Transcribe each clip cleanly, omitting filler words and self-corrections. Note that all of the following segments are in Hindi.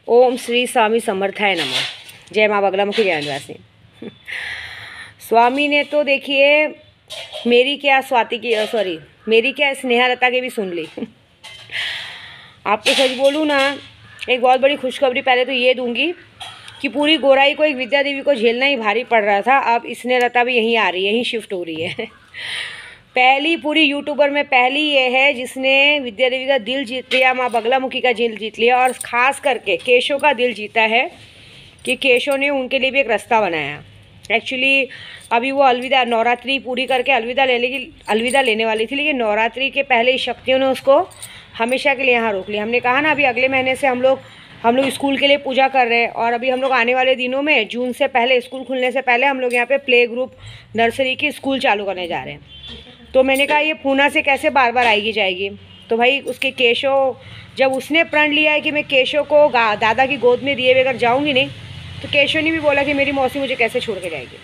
ओम श्री स्वामी समर्थाय नमः। जय माँ बगलामुखी ज्ञानवासी। स्वामी ने तो देखिए मेरी क्या स्वाति की मेरी क्या स्नेहा लता की भी सुन ली। आपको सच बोलूँ ना, एक बहुत बड़ी खुशखबरी पहले तो ये दूंगी कि पूरी गोराई को एक विद्या देवी को झेलना ही भारी पड़ रहा था। अब स्नेहा लता भी यहीं आ रही है, यहीं शिफ्ट हो रही है। पहली पूरी यूट्यूबर में पहली ये है जिसने विद्या देवी का दिल जीत लिया, माँ बगलामुखी का दिल जीत लिया, और ख़ास करके केशव का दिल जीता है कि केशव ने उनके लिए भी एक रास्ता बनाया। एक्चुअली अभी वो अलविदा नवरात्रि पूरी करके अलविदा लेने वाली थी, लेकिन नवरात्रि के पहले ही शक्तियों ने उसको हमेशा के लिए यहाँ रोक लिया। हमने कहा ना, अभी अगले महीने से हम लोग स्कूल के लिए पूजा कर रहे हैं, और अभी हम लोग आने वाले दिनों में जून से पहले, स्कूल खुलने से पहले हम लोग यहाँ पे प्ले ग्रुप नर्सरी की स्कूल चालू करने जा रहे हैं। तो मैंने कहा ये पूना से कैसे बार बार आएगी जाएगी। तो भाई उसके केशव, जब उसने प्रण लिया है कि मैं केशव को दादा की गोद में दिए बगैर जाऊँगी नहीं, तो केशव ने भी बोला कि मेरी मौसी मुझे कैसे छोड़ के जाएगी।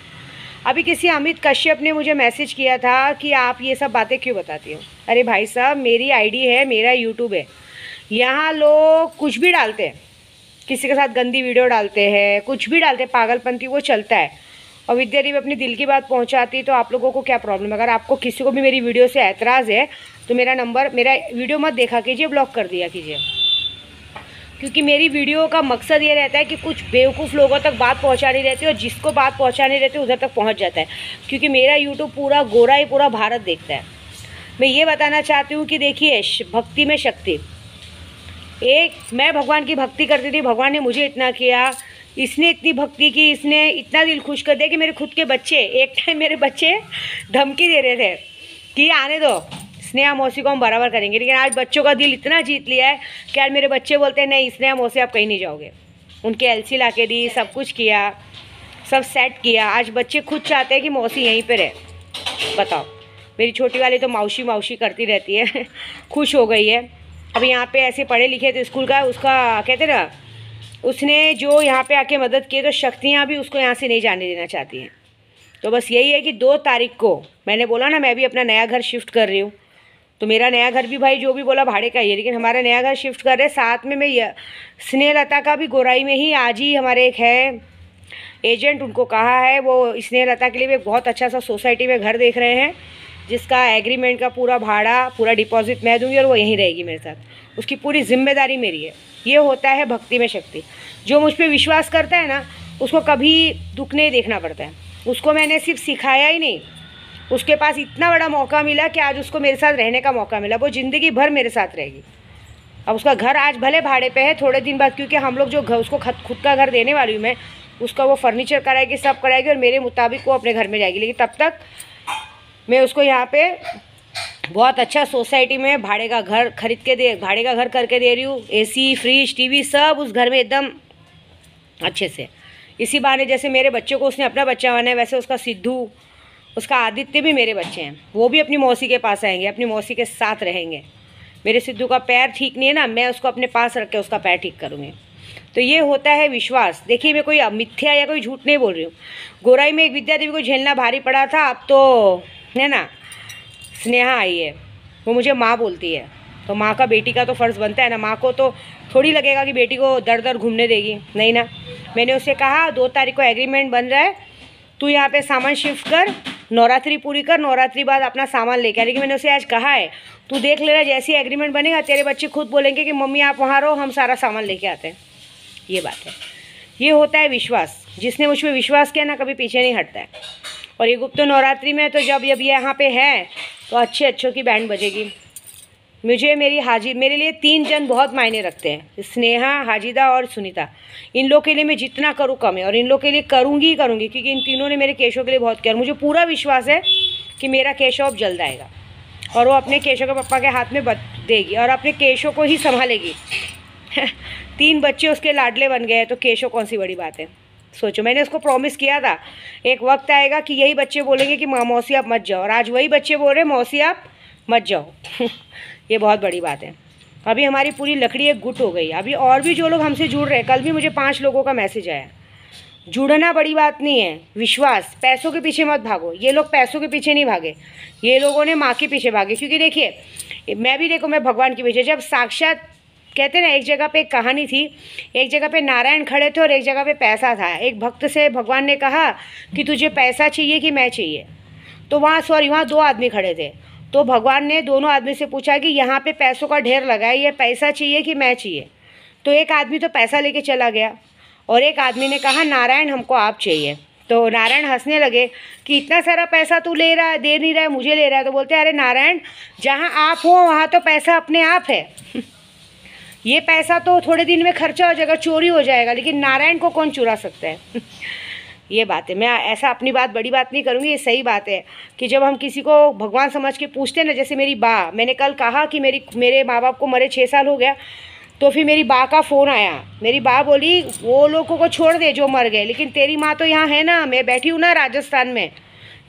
अभी किसी अमित कश्यप ने मुझे मैसेज किया था कि आप ये सब बातें क्यों बताती हो। अरे भाई साहब, मेरी आईडी है, मेरा यूट्यूब है, यहाँ लोग कुछ भी डालते हैं, किसी के साथ गंदी वीडियो डालते हैं, कुछ भी डालते हैं, पागलपंती वो चलता है। और विद्या देवी अपनी दिल की बात पहुंचाती, तो आप लोगों को क्या प्रॉब्लम है। अगर आपको किसी को भी मेरी वीडियो से ऐतराज़ है तो मेरा वीडियो मत देखा कीजिए, ब्लॉक कर दिया कीजिए। क्योंकि मेरी वीडियो का मकसद ये रहता है कि कुछ बेवकूफ़ लोगों तक बात पहुंचानी रहती है, और जिसको बात पहुंचानी रहती है उधर तक पहुंच जाता है। क्योंकि मेरा यूट्यूब पूरा गोरा पूरा भारत देखता है। मैं ये बताना चाहती हूँ कि देखिए, भक्ति में शक्ति। मैं भगवान की भक्ति करती थी, भगवान ने मुझे इतना किया, इसने इतनी भक्ति की, इसने इतना दिल खुश कर दिया कि मेरे खुद के बच्चे, एक टाइम मेरे बच्चे धमकी दे रहे थे कि आने दो, स्नेहा मौसी को हम बराबर करेंगे। लेकिन आज बच्चों का दिल इतना जीत लिया है कि आज मेरे बच्चे बोलते हैं नहीं स्नेहा मौसी आप कहीं नहीं जाओगे। उनके एलसी ला के दी, सब कुछ किया, सब सेट किया। आज बच्चे खुद चाहते हैं कि मौसी यहीं पर रहे। बताओ, मेरी छोटी वाली तो माउशी माउशी करती रहती है। खुश हो गई है। अब यहाँ पे ऐसे पढ़े लिखे थे स्कूल का, उसका कहते ना, उसने जो यहाँ पे आके मदद की, तो शक्तियाँ भी उसको यहाँ से नहीं जाने देना चाहती हैं। तो बस यही है कि 2 तारीख को मैंने बोला ना, मैं भी अपना नया घर शिफ्ट कर रही हूँ। तो मेरा नया घर भी भाई जो भी बोला भाड़े का ही है, लेकिन हमारा नया घर शिफ्ट कर रहे। साथ में मैं स्नेहा लता का भी गोराई में ही, आज ही हमारे एक है एजेंट, उनको कहा है, वो स्नेहा लता के लिए भी बहुत अच्छा सा सोसाइटी में घर देख रहे हैं, जिसका एग्रीमेंट का पूरा भाड़ा, पूरा डिपॉजिट मैं दूँगी, और वो यहीं रहेगी मेरे साथ। उसकी पूरी जिम्मेदारी मेरी है। ये होता है भक्ति में शक्ति। जो मुझ पर विश्वास करता है ना, उसको कभी दुख नहीं देखना पड़ता है। उसको मैंने सिर्फ सिखाया ही नहीं, उसके पास इतना बड़ा मौका मिला कि आज उसको मेरे साथ रहने का मौका मिला। वो ज़िंदगी भर मेरे साथ रहेगी। अब उसका घर आज भले भाड़े पे है, थोड़े दिन बाद, क्योंकि हम लोग जो घर उसको खुद का घर देने वाली हूँ मैं, उसका वो फर्नीचर कराएगी, सब कराएगी, और मेरे मुताबिक वो अपने घर में जाएगी। लेकिन तब तक मैं उसको यहाँ पे बहुत अच्छा सोसाइटी में भाड़े का घर करके दे रही हूँ। एसी, फ्रिज, टीवी सब उस घर में एकदम अच्छे से। इसी बहाने जैसे मेरे बच्चों को उसने अपना बच्चा माना है, वैसे उसका सिद्धू, उसका आदित्य भी मेरे बच्चे हैं। वो भी अपनी मौसी के पास आएंगे, अपनी मौसी के साथ रहेंगे। मेरे सिद्धू का पैर ठीक नहीं है ना, मैं उसको अपने पास रख के उसका पैर ठीक करूँगी। तो ये होता है विश्वास। देखिए, मैं कोई मिथ्या या कोई झूठ नहीं बोल रही हूँ। गोराई में एक विद्या देवी को झेलना भारी पड़ा था, अब तो है ना स्नेहा आई है, वो मुझे माँ बोलती है। तो माँ का बेटी का तो फ़र्ज़ बनता है ना। माँ को तो थोड़ी लगेगा कि बेटी को दर दर घूमने देगी, नहीं ना। मैंने उससे कहा 2 तारीख को एग्रीमेंट बन रहा है, तू यहाँ पे सामान शिफ्ट कर, नवरात्रि पूरी कर, नवरात्रि बाद अपना सामान लेके आ। लेकिन मैंने उसे आज कहा है, तू देख लेना, जैसे ही एग्रीमेंट बनेगा तेरे बच्चे खुद बोलेंगे कि मम्मी आप वहाँ रहो, हम सारा सामान लेके आते हैं। ये बात है। ये होता है विश्वास। जिसने मुझ पर विश्वास किया ना, कभी पीछे नहीं हटता है। और ये गुप्त नवरात्रि में तो जब ये यहाँ पे है, तो अच्छों की बैंड बजेगी। मेरे लिए 3 जन बहुत मायने रखते हैं, स्नेहा, हाजिदा और सुनीता। इन लोग के लिए मैं जितना करूँ कम है, और इन लोग के लिए करूँगी, क्योंकि इन तीनों ने मेरे केशव के लिए बहुत किया। और मुझे पूरा विश्वास है कि मेरा केशव अब जल्द आएगा, और वो अपने केशव के पापा के हाथ में देगी, और अपने केशव को ही संभालेगी। 3 बच्चे उसके लाडले बन गए, तो केशव कौन सी बड़ी बात है। सोचो, मैंने उसको प्रॉमिस किया था, एक वक्त आएगा कि यही बच्चे बोलेंगे कि मौसी आप मत जाओ, और आज वही बच्चे बोल रहे मौसी आप मत जाओ। ये बहुत बड़ी बात है। अभी हमारी पूरी लकड़ी एक गुट हो गई। अभी और भी जो लोग हमसे जुड़ रहे हैं, कल भी मुझे 5 लोगों का मैसेज आया। जुड़ना बड़ी बात नहीं है, विश्वास। पैसों के पीछे मत भागो। ये लोग पैसों के पीछे नहीं भागे, ये लोगों ने माँ के पीछे भागे। क्योंकि देखिए, मैं भगवान के पीछे, जब साक्षात कहते ना, एक जगह पे एक कहानी थी, एक जगह पे नारायण खड़े थे और एक जगह पे पैसा था। एक भक्त से भगवान ने कहा कि तुझे पैसा चाहिए कि मैं चाहिए। तो वहाँ दो आदमी खड़े थे। तो भगवान ने दोनों आदमी से पूछा कि यहाँ पे पैसों का ढेर लगा है, ये पैसा चाहिए कि मैं चाहिए। तो एक आदमी तो पैसा लेके चला गया और एक आदमी ने कहा नारायण हमको आप चाहिए। तो नारायण हंसने लगे कि इतना सारा पैसा तू ले रहा है, दे नहीं रहा है, मुझे ले रहा है। तो बोलते अरे नारायण, जहाँ आप हो वहाँ तो पैसा अपने आप है। ये पैसा तो थोड़े दिन में खर्चा हो जाएगा, चोरी हो जाएगा, लेकिन नारायण को कौन चुरा सकता है। ये बात है। मैं ऐसा अपनी बात बड़ी बात नहीं करूँगी, ये सही बात है कि जब हम किसी को भगवान समझ के पूछते हैं ना, जैसे मेरी बा, मैंने कल कहा कि मेरे माँ बाप को मरे 6 साल हो गया। तो फिर मेरी बा का फ़ोन आया। मेरी बा बोली वो लोगों को छोड़ दे जो मर गए, लेकिन तेरी माँ तो यहाँ है ना, मैं बैठी हूँ ना राजस्थान में।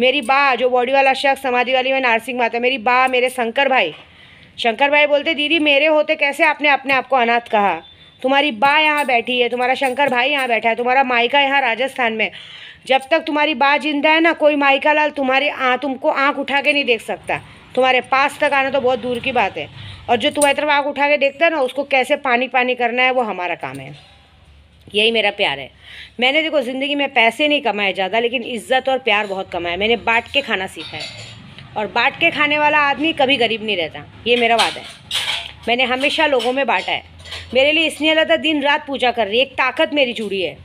मेरी बा जो बॉडी वाला शख्स समाधि वाली में नारसिंह माता, मेरी बा, मेरे शंकर भाई बोलते दीदी मेरे होते कैसे आपने अपने आप को अनाथ कहा। तुम्हारी बा यहाँ बैठी है, तुम्हारा शंकर भाई यहाँ बैठा है, तुम्हारा मायका यहाँ राजस्थान में। जब तक तुम्हारी बा जिंदा है ना, कोई मायका लाल तुमको आँख उठा के नहीं देख सकता। तुम्हारे पास तक आना तो बहुत दूर की बात है। और जो तुम्हारी तरफ आँख उठा के देखता है ना, उसको कैसे पानी पानी करना है वो हमारा काम है। यही मेरा प्यार है। मैंने देखो ज़िंदगी में पैसे नहीं कमाए ज़्यादा, लेकिन इज़्ज़त और प्यार बहुत कमाया। मैंने बांट के खाना सीखा है और बांट के खाने वाला आदमी कभी गरीब नहीं रहता, ये मेरा वादा है। मैंने हमेशा लोगों में बांटा है। मेरे लिए स्नेहलता दिन रात पूजा कर रही है, एक ताकत मेरी जुड़ी है।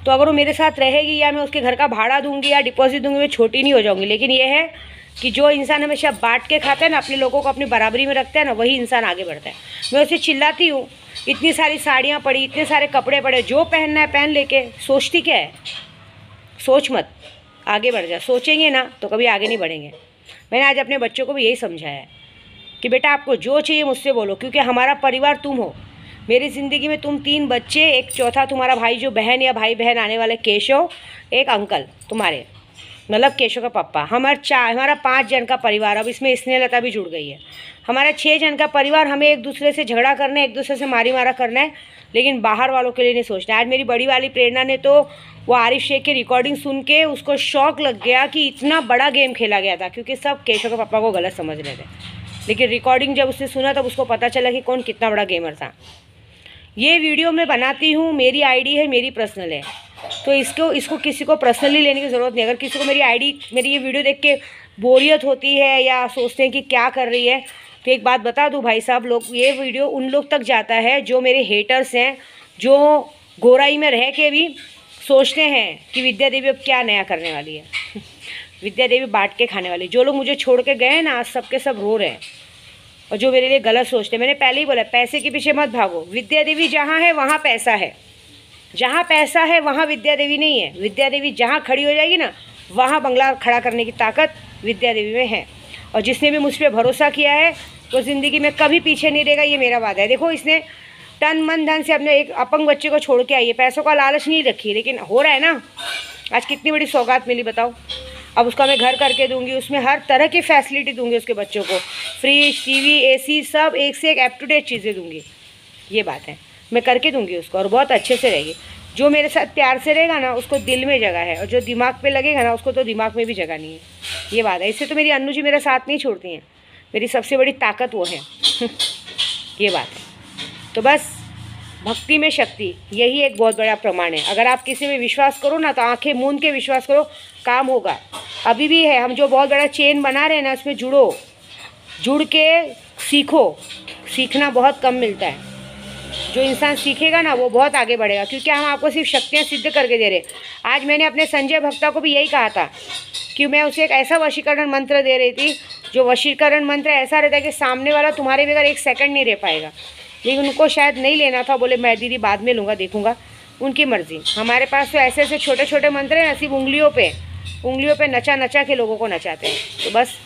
तो अगर वो मेरे साथ रहेगी या मैं उसके घर का भाड़ा दूंगी या डिपॉजिट दूंगी, मैं छोटी नहीं हो जाऊंगी। लेकिन ये है कि जो इंसान हमेशा बांट के खाता है ना, अपने लोगों को अपनी बराबरी में रखता है ना, वही इंसान आगे बढ़ता है। मैं उसे चिल्लाती हूँ, इतनी सारी साड़ियाँ पड़ी, इतने सारे कपड़े पड़े, जो पहनना है पहन लेके, सोचती क्या है? सोच मत, आगे बढ़ जा। सोचेंगे ना तो कभी आगे नहीं बढ़ेंगे। मैंने आज अपने बच्चों को भी यही समझाया है कि बेटा आपको जो चाहिए मुझसे बोलो, क्योंकि हमारा परिवार तुम हो। मेरी ज़िंदगी में तुम 3 बच्चे, एक चौथा तुम्हारा भाई जो बहन या भाई बहन आने वाले केशव, एक अंकल तुम्हारे, मतलब केशव का पापा। हमारा 5 जन का परिवार, अब इसमें स्नेहलता भी जुड़ गई है। हमारा 6 जन का परिवार। हमें एक दूसरे से झगड़ा करना है, एक दूसरे से मारी मारा करना है, लेकिन बाहर वालों के लिए नहीं सोचना है। आज मेरी बड़ी वाली प्रेरणा ने तो वो आरिफ शेख की रिकॉर्डिंग सुन के उसको शौक लग गया कि इतना बड़ा गेम खेला गया था, क्योंकि सब केशव के पापा को गलत समझ रहे थे। लेकिन रिकॉर्डिंग जब उसने सुना तब उसको पता चला कि कौन कितना बड़ा गेमर था। ये वीडियो मैं बनाती हूँ, मेरी आईडी है, मेरी पर्सनल है, तो इसको किसी को पर्सनली लेने की ज़रूरत नहीं। अगर किसी को मेरी ये वीडियो देख के बोरियत होती है या सोचते हैं कि क्या कर रही है, तो एक बात बता दूं भाई साहब, लोग ये वीडियो उन लोग तक जाता है जो मेरे हेटर्स हैं, जो गोराई में रह के भी सोचते हैं कि विद्या देवी अब क्या नया करने वाली है। विद्या देवी बांट के खाने वाली। जो लोग मुझे छोड़ के गए हैं ना, आज सबके सब रो रहे हैं, और जो मेरे लिए गलत सोचते हैं। मैंने पहले ही बोला, पैसे के पीछे मत भागो। विद्या देवी जहाँ है वहाँ पैसा है, जहाँ पैसा है वहाँ विद्या देवी नहीं है। विद्या देवी जहाँ खड़ी हो जाएगी ना, वहाँ बंगला खड़ा करने की ताकत विद्या देवी में है। और जिसने भी मुझ पर भरोसा किया है वो ज़िंदगी में कभी पीछे नहीं रहेगा, ये मेरा वादा है। देखो, इसने तन मन धन से अपने एक अपंग बच्चे को छोड़ के आई है, पैसों का लालच नहीं रखी, लेकिन हो रहा है ना। आज कितनी बड़ी सौगात मिली बताओ। अब उसका मैं घर करके दूंगी, उसमें हर तरह की फैसिलिटी दूंगी उसके बच्चों को, फ्रिज, टीवी, एसी, सब एक से एक अप टू डेट चीज़ें दूंगी। ये बात है, मैं करके दूंगी उसको, और बहुत अच्छे से रहेगी। जो मेरे साथ प्यार से रहेगा ना, उसको दिल में जगह है, और जो दिमाग पे लगेगा ना, उसको तो दिमाग में भी जगह नहीं है। ये बात है। इससे तो मेरी अन्नू जी मेरा साथ नहीं छोड़ती हैं। मेरी सबसे बड़ी ताकत वो है। ये बात है। तो बस भक्ति में शक्ति, यही एक बहुत बड़ा प्रमाण है। अगर आप किसी में विश्वास करो ना, तो आंखें मूंद के विश्वास करो, काम होगा। अभी भी है, हम जो बहुत बड़ा चेन बना रहे हैं ना, इसमें जुड़ के सीखो। सीखना बहुत कम मिलता है। जो इंसान सीखेगा ना, वो बहुत आगे बढ़ेगा, क्योंकि हम आपको सिर्फ शक्तियाँ सिद्ध करके दे रहे। आज मैंने अपने संजय भक्ता को भी यही कहा था कि मैं उसे एक ऐसा वशीकरण मंत्र दे रही थी, जो वशीकरण मंत्र ऐसा रहता है कि सामने वाला तुम्हारे बगैर 1 सेकंड नहीं रह पाएगा। लेकिन उनको शायद नहीं लेना था, बोले मैं दीदी बाद में लूँगा, देखूँगा, उनकी मर्ज़ी। हमारे पास तो ऐसे ऐसे छोटे छोटे मंत्र हैं, सिर्फ उंगलियों पे नचा के लोगों को नचाते हैं। तो बस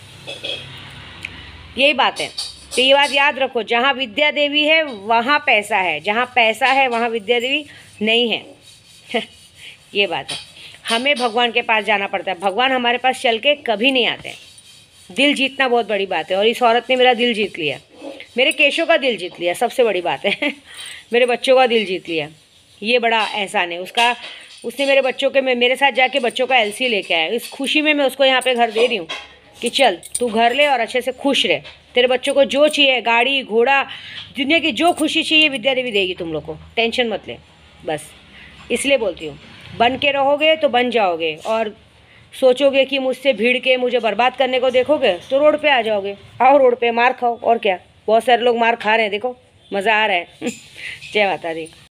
यही बात है। तो ये बात याद रखो, जहाँ विद्या देवी है वहाँ पैसा है, जहाँ पैसा है वहाँ विद्या देवी नहीं है। ये बात है। हमें भगवान के पास जाना पड़ता है, भगवान हमारे पास चल के कभी नहीं आते। दिल जीतना बहुत बड़ी बात है, और इस औरत ने मेरा दिल जीत लिया, मेरे केशव का दिल जीत लिया, सबसे बड़ी बात है। मेरे बच्चों का दिल जीत लिया, ये बड़ा एहसान है उसका। उसने मेरे बच्चों के मेरे साथ जाके बच्चों का LC लेके आया। इस खुशी में मैं उसको यहाँ पे घर दे रही हूँ कि चल तू घर ले और अच्छे से खुश रहे। तेरे बच्चों को जो चाहिए, गाड़ी घोड़ा, दुनिया की जो खुशी चाहिए विद्या देवी देगी तुम लोग को, टेंशन मत ले। बस इसलिए बोलती हूँ, बन के रहोगे तो बन जाओगे, और सोचोगे कि मुझसे भीड़ के मुझे बर्बाद करने को देखोगे तो रोड पे आ जाओगे। आओ रोड पे मार खाओ, और क्या। बहुत सारे लोग मार खा रहे हैं, देखो मज़ा आ रहा है। जय माता दी।